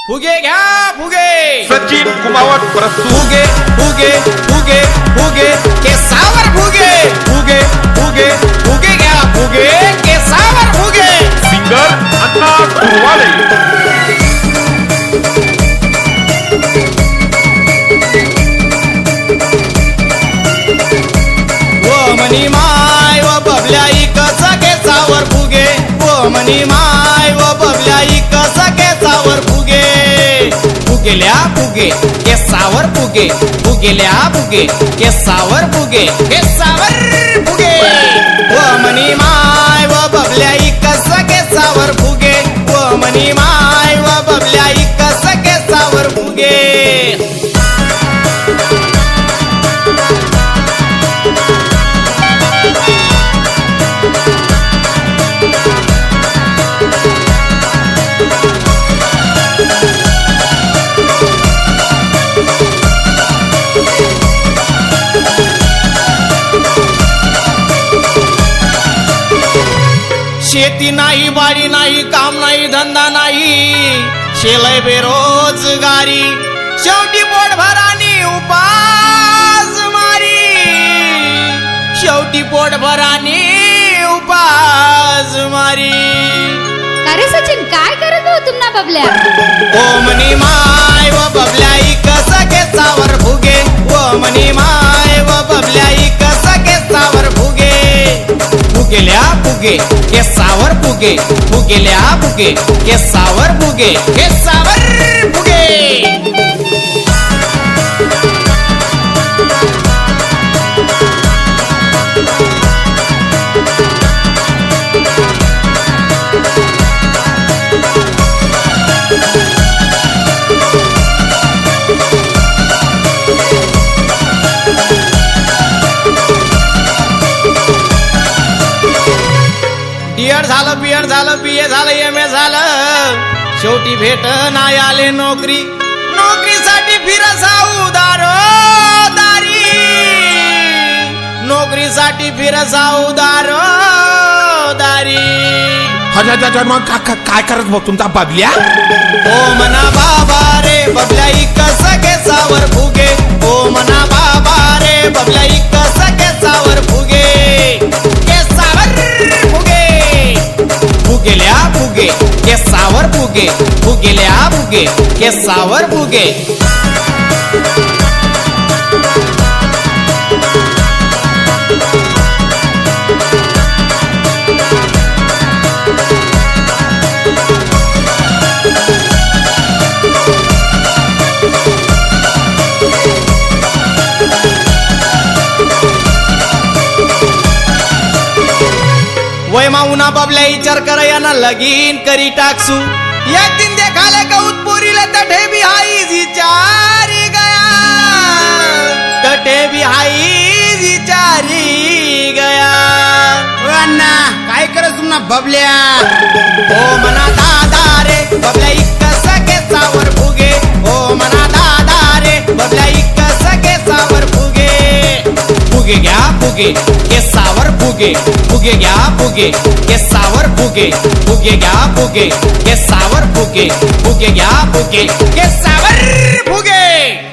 फुगे घ्या फुगे सचिन कुमावत प्रस्तुत फुगे फुगे फुगे फुगे केसावर फुगे फुगे फुगे फुगे घ्या फुगे केसावर फुगे सिंगर अण्णा कुरवाले व मनी माय व बबल्या इकच केसावर फुगे व मनी माय व बबल्या इकच केसावर फुगे फुगेल्या फुगे केसावर फुगे फुगेल्या फुगे केसावर फुगे केसावर फुगे व मनी माय व बबल्या इकच केसावर फुगे व मनी माय व बबल्या इकच केसावर फुगे शेती नाही बाडी नाही काम नाही धंदा नाही शेलय बेरोजगारी शेवटी पोटभरानी उपास मारी शेवटी पोटभरानी उपास मारी. अरे सचिन काय करत हो तुम्हा बबल्या ओ मनी माय व बबल्या इकस केसावर फुगे ओ मनी माय व बबल्या इकस केसावर फुगे फुगेल्या फुगे केसावर फुगे फुगेल्या फुगे केसावर फुगे केसावर फुगे. डीएड झालं बीएड झालं बीए झालं एमए झालं शेवटी भेट नाही आले नोकरी नोकरीसाठी फिरसाऊ दारी नोकरीसाठी फिरसाऊ दारी. मग काय करत बघ तुमचा बबल्या ओ मना बाबा रे बबल्या इकस केसावर फुगे ओ मना बाबा रे बबल्या इकस केसावर फुगे केसावर फुगे फुगेल्या फुगे केसावर फुगे फुगेल्या फुगे केसावर फुगे. वय माऊना बबल्या विचार कर याना लगीन करी टाकसू एक दिन देखाले कौत पोरीले तठे भी हाई विचारी गया तठे भी हाई विचारी गया. अण्णा काय करत तुम्हा बबल्या ओ मना दादा रे बबल्या इकस केसावर फुगे ओ मना दादा रे बबल्या इकस केसावर फुगे फुगे घ्या फुगे केसावर फुगे फुगे घ्या फुगे केसावर फुगे फुगे घ्या फुगे केसावर फुगे फुगे घ्या फुगे केसावर फुगे.